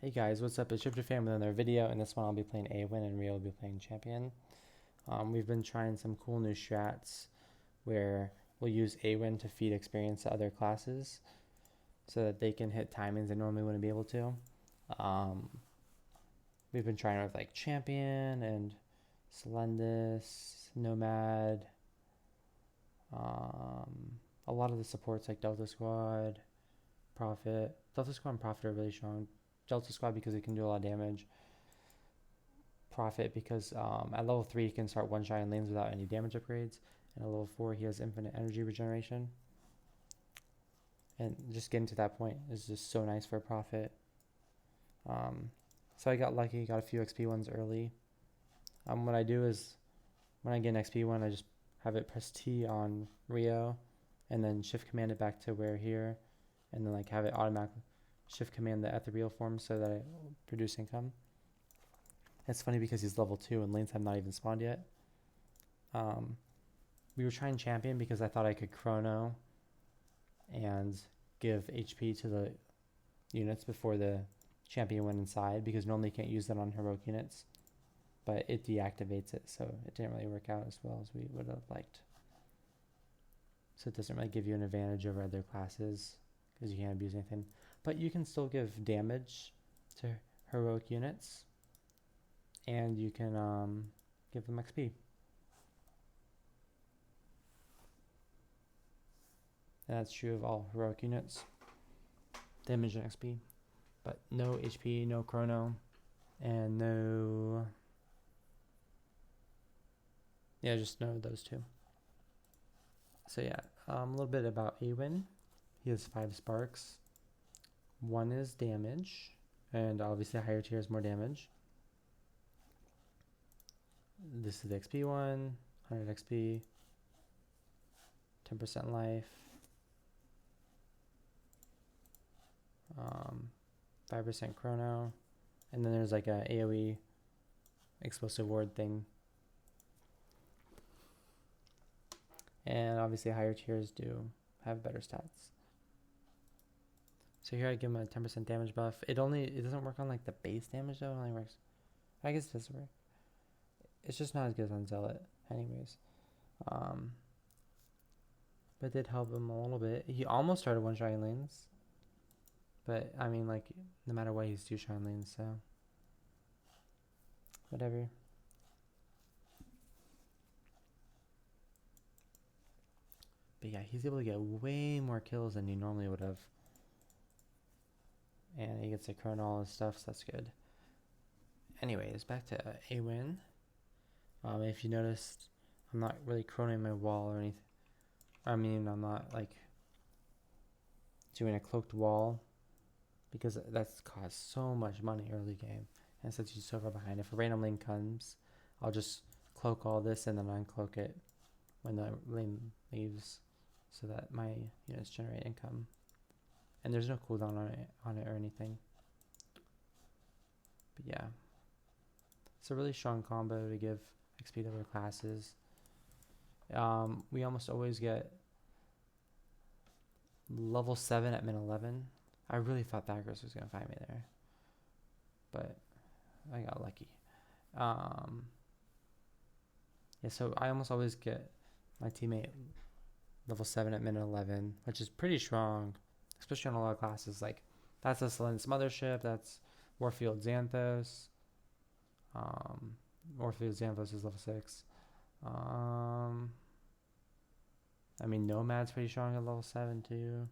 Hey guys, what's up? It's Fan with another video. In this one, I'll be playing Aewyn and Rio will be playing Champion. We've been trying some cool new strats where we'll use Aewyn to feed experience to other classes so that they can hit timings they normally wouldn't be able to. We've been trying with like Champion and Selendis, Nomad, a lot of the supports like Delta Squad, Prophet. Delta Squad and Prophet are really strong. Delta Squad because it can do a lot of damage. Prophet because at level 3 he can start one-shotting lanes without any damage upgrades. And at level 4 he has infinite energy regeneration. And just getting to that point is just so nice for a Prophet. So I got lucky, got a few XP ones early. What I do is when I get an XP one, I just have it press T on Rio and then shift command it back to where here and then like have it automatically shift command the ethereal form so that I produce income. It's funny because he's level 2 and lanes have not even spawned yet. We were trying Champion because I thought I could chrono and give HP to the units before the Champion went inside, because normally you can't use that on heroic units, but it deactivates it, so it didn't really work out as well as we would have liked. So it doesn't really give you an advantage over other classes because you can't abuse anything. But you can still give damage to heroic units, and you can give them XP. And that's true of all heroic units. Damage and XP. But no HP, no chrono, and no... yeah, just no those two. So yeah, a little bit about Aewyn. He has 5 sparks. 1 is damage, and obviously higher tier is more damage. This is the XP one, 100 XP, 10% life, 5% chrono, and then there's like a AoE explosive ward thing. And obviously higher tiers do have better stats. So here I give him a 10% damage buff. It doesn't work on like the base damage though. It only works, I guess it does work. It's just not as good as on Zealot anyways. But it did help him a little bit. He almost started one-shotting lanes. But I mean, like, no matter what, he's 2-shotting lanes, so whatever. But yeah, he's able to get way more kills than he normally would have. And he gets to chrono all his stuff, so that's good. Anyways, back to Aewyn. If you noticed, I'm not really chronoing my wall or anything. I mean, I'm not like doing a cloaked wall, because that's cost so much money early game, and it sets you so far behind. If a random lane comes, I'll just cloak all this and then uncloak it when the lane leaves, so that my units generate income. And there's no cooldown on it or anything. But yeah, it's a really strong combo to give XP to other classes. We almost always get level 7 at min 11. I really thought Thagros was going to find me there, but I got lucky. Yeah, so I almost always get my teammate level 7 at min 11, which is pretty strong, especially on a lot of classes. Like, that's a Selendis Mothership, that's Warfield Xanthos. Warfield Xanthos is level 6. I mean, Nomad's pretty strong at level 7 too.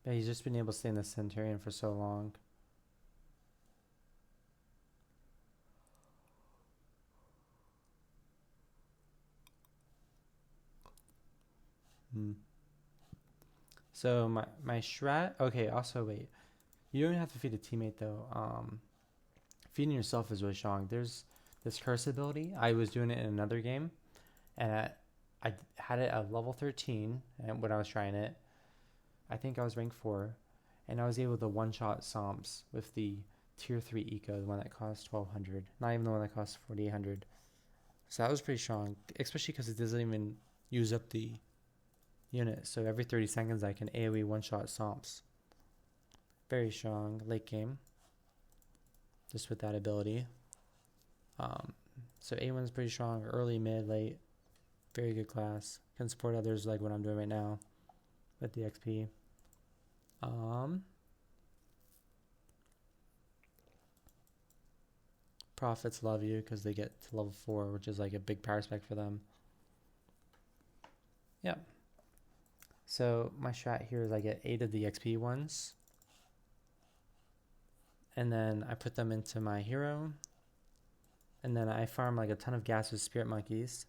But he's just been able to stay in the Centurion for so long. So my strat, okay, also wait, you don't have to feed a teammate though. Feeding yourself is really strong. There's this curse ability. I was doing it in another game, and I had it at level 13, and when I was trying it, I think I was rank 4, and I was able to one-shot Somps with the tier 3 eco, the one that costs 1200, not even the one that costs 4800. So that was pretty strong, especially because it doesn't even use up the unit. So every 30 seconds I can AoE one-shot Somps. Very strong late game, just with that ability. So Aewyn's pretty strong, early, mid, late. Very good class. Can support others like what I'm doing right now with the XP. Prophets love you because they get to level 4, which is like a big power spec for them. Yep. So my strat here is I get 8 of the XP ones. And then I put them into my hero. And then I farm like a ton of gas with spirit monkeys.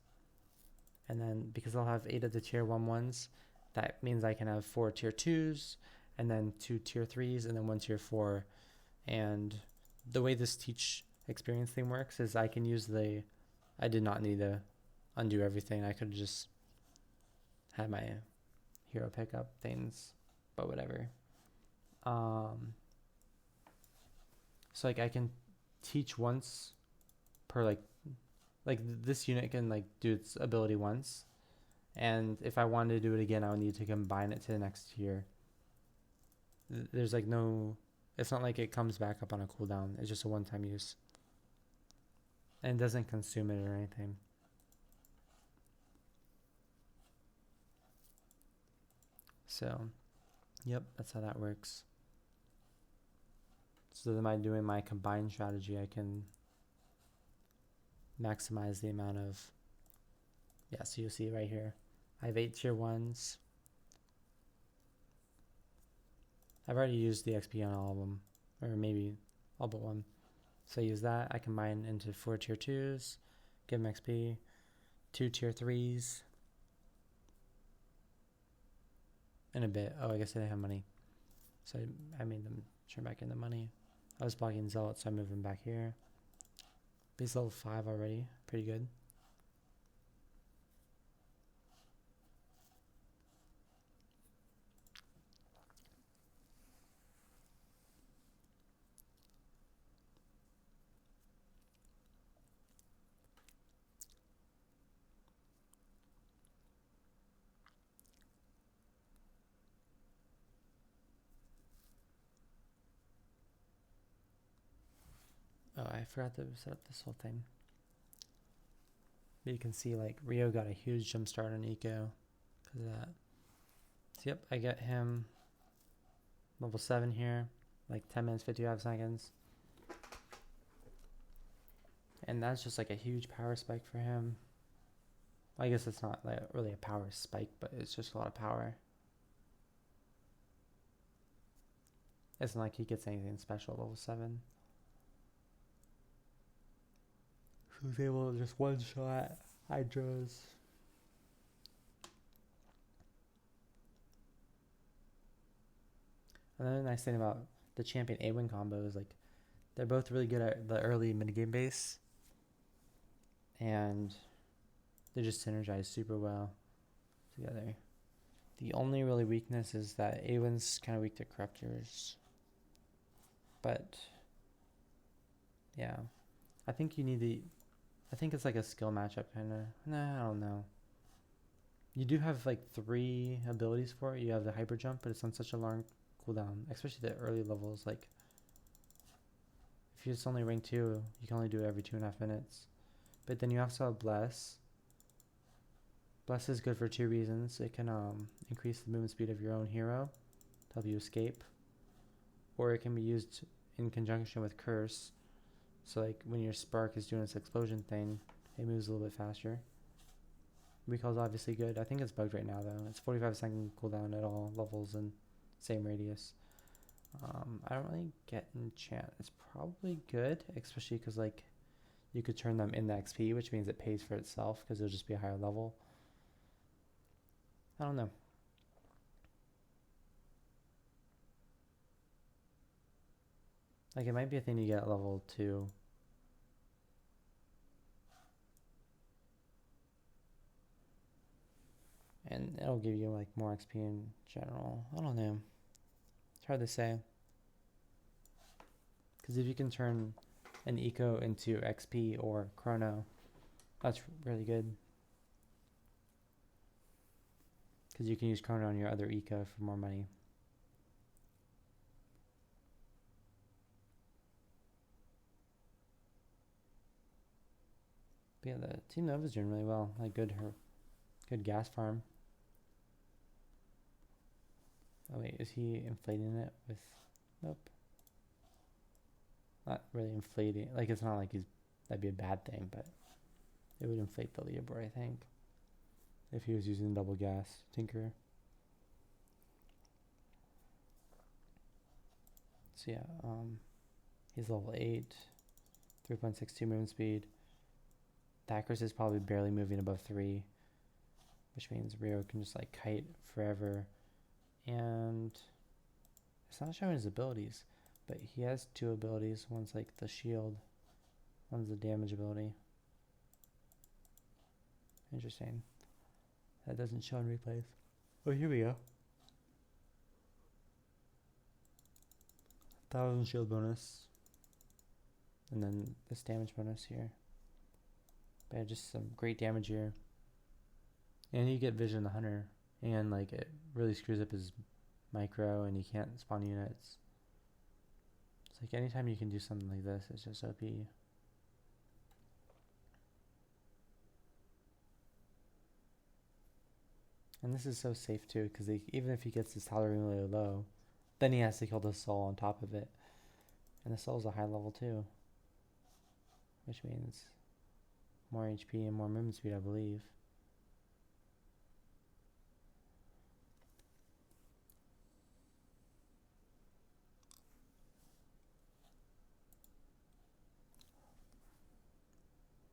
And then because I'll have 8 of the tier 1 ones, that means I can have 4 tier 2s, and then 2 tier 3s, and then 1 tier 4. And the way this teach experience thing works is I can use I did not need to undo everything. I could have just had my hero pick up things, but whatever. So like I can teach once per like this unit can like do its ability once, and if I wanted to do it again I would need to combine it to the next tier. There's like no, it's not like it comes back up on a cooldown. It's just a one-time use and it doesn't consume it or anything. So yep, that's how that works. So then by doing my combined strategy I can maximize the amount of, yeah, so you'll see right here I have 8 tier 1s. I've already used the XP on all of them, or maybe all but one. So I use that. I combine into 4 tier 2s, give them XP, 2 tier 3s, and a bit. Oh, I guess I didn't have money, so I made them turn back into money. I was blocking Zealot, so I moved him back here. He's level 5 already, pretty good. Oh, I forgot to set up this whole thing. But you can see like Rio got a huge jump start on eco because of that. So yep, I get him level 7 here, like 10 minutes 55 seconds. And that's just like a huge power spike for him. Well, I guess it's not like really a power spike, but it's just a lot of power. It's not like he gets anything special at level 7. So he's able to just one-shot Hydras. Another nice thing about the champion Aewyn combo is like they're both really good at the early minigame base, and they just synergize super well together. The only really weakness is that Aewyn's kind of weak to corruptors, but yeah, I think you need I think it's like a skill matchup kind of. Nah, I don't know. You do have like 3 abilities for it. You have the hyper jump, but it's on such a long cooldown, especially the early levels. Like if it's only rank 2, you can only do it every 2.5 minutes. But then you also have Bless. Bless is good for 2 reasons. It can increase the movement speed of your own hero to help you escape, or it can be used in conjunction with Curse. So like when your Spark is doing its explosion thing, it moves a little bit faster. Recall's obviously good. I think it's bugged right now though. It's 45-second cooldown at all levels and same radius. I don't really get enchant. It's probably good, especially because like you could turn them into XP, which means it pays for itself because it'll just be a higher level. I don't know. Like it might be a thing you get at level 2. And it'll give you like more XP in general. I don't know. It's hard to say. Because if you can turn an eco into XP or chrono, that's really good. Because you can use chrono on your other eco for more money. But yeah, the Team Nova's doing really well. Like good gas farm. Oh wait, is he inflating it with? Nope. Not really inflating. Like it's not like that'd be a bad thing, but it would inflate the leaderboard, I think, if he was using double gas Tinker. So yeah, he's level 8, 3.62 movement speed. The accuracy is probably barely moving above 3, which means Ryo can just like kite forever. And it's not showing his abilities, but he has 2 abilities. One's like the shield, one's the damage ability. Interesting. That doesn't show in replays. Oh, here we go. 1000 shield bonus. And then this damage bonus here. But yeah, just some great damage here. And you get Vision the Hunter. And like it really screws up his micro and he can't spawn units. It's like anytime you can do something like this, it's just OP. And this is so safe too, because even if he gets his salary really low, then he has to kill the soul on top of it. And the soul's a high level too. Which means more HP and more movement speed, I believe.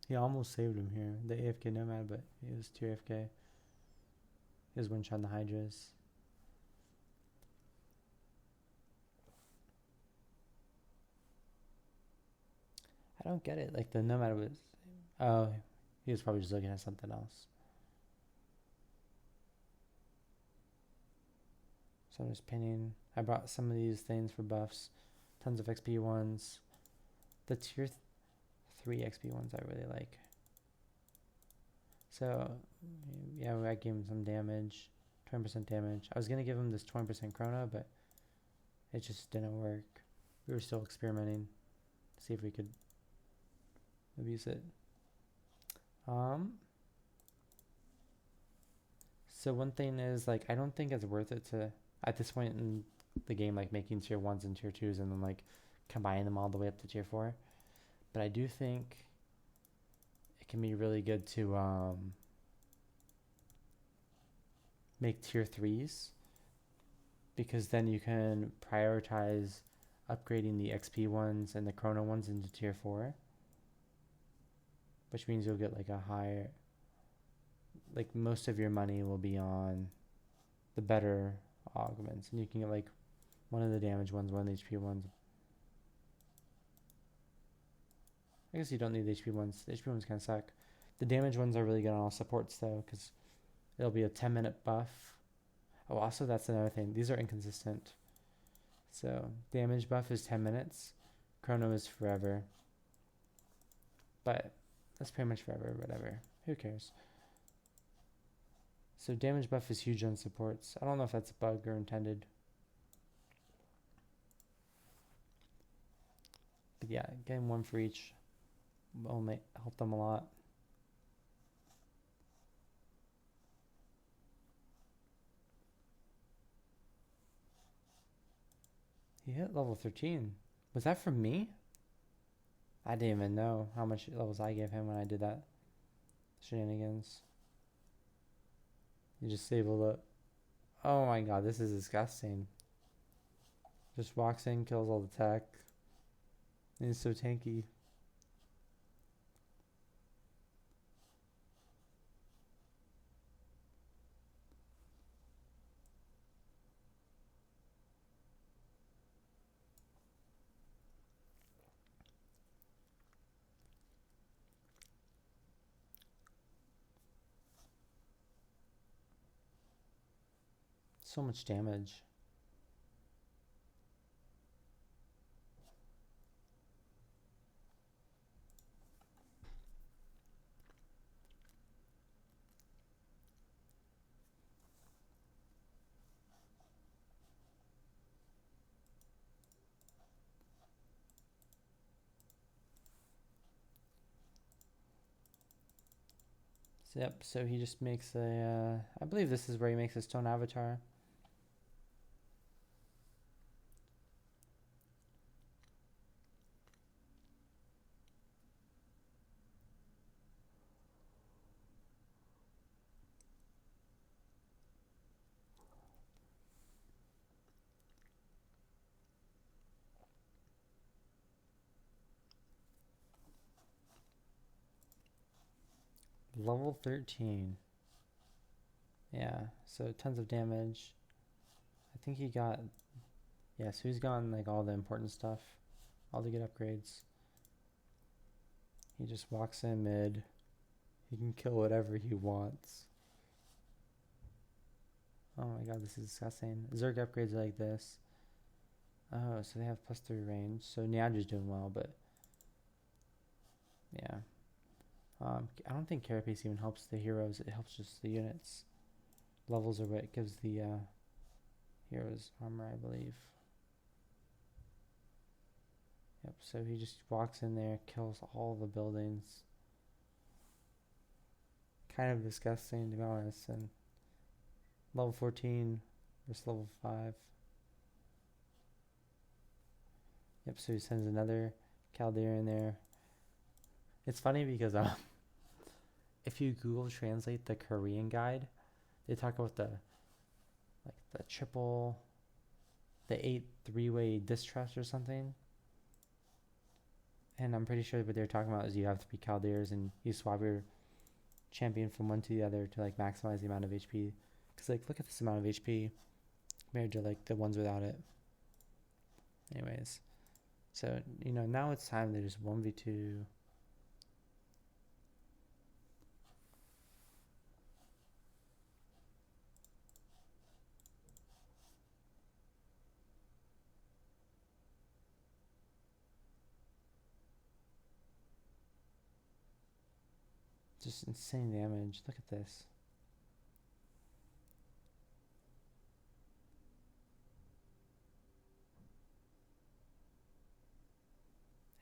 He almost saved him here, the AFK Nomad, but he was 2 AFK. He was one-shot the Hydras. I don't get it. Like the Nomad was... Oh, he was probably just looking at something else. So I'm just pinning. I brought some of these things for buffs. Tons of XP ones. The tier 3 XP ones I really like. So, yeah, I gave him some damage. 20% damage. I was going to give him this 20% chrono, but it just didn't work. We were still experimenting to see if we could abuse it. So one thing is, like, I don't think it's worth it to, at this point in the game, like, making tier 1s and tier 2s and then, like, combining them all the way up to tier 4. But I do think it can be really good to make tier 3s, because then you can prioritize upgrading the XP ones and the chrono ones into tier 4, which means you'll get like a higher, like most of your money will be on the better augments, and you can get like one of the damage ones, one of the HP ones. I guess you don't need the HP ones. The HP ones kind of suck. The damage ones are really good on all supports though, because it'll be a 10-minute buff. Oh, also that's another thing. These are inconsistent. So damage buff is 10 minutes. Chrono is forever. But that's pretty much forever, whatever. Who cares? So damage buff is huge on supports. I don't know if that's a bug or intended. But yeah, getting one for each will help them a lot. He hit level 13. Was that from me? I didn't even know how much levels I gave him when I did that shenanigans. You just disabled it. Oh my god, this is disgusting. Just walks in, kills all the tech. And he's so tanky. So much damage. So, yep, so he just makes a, I believe this is where he makes a stone avatar. Level 13. Yeah, so tons of damage. I think he got, yeah, so he's gotten like all the important stuff, all the good upgrades. He just walks in mid. He can kill whatever he wants. Oh my god, this is disgusting. Zerg upgrades are like this. Oh, so they have +3 range. So Niadra's doing well, but yeah. I don't think carapace even helps the heroes. It helps just the units. Levels are what gives the heroes armor, I believe. Yep, so he just walks in there, kills all the buildings. Kind of disgusting, to be honest. And level 14 versus level 5. Yep, so he sends another Chaldeer in there. It's funny because if you Google Translate the Korean guide, they talk about the triple, the 8 3-way distrust or something. And I'm pretty sure what they're talking about is you have 3 Chaldeers and you swap your champion from one to the other to like maximize the amount of HP. Because like look at this amount of HP compared to like the ones without it. Anyways, so you know now it's time to just 1v2. Just insane damage. Look at this.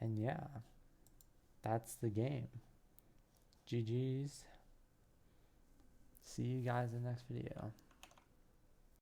And yeah, that's the game. GG's. See you guys in the next video.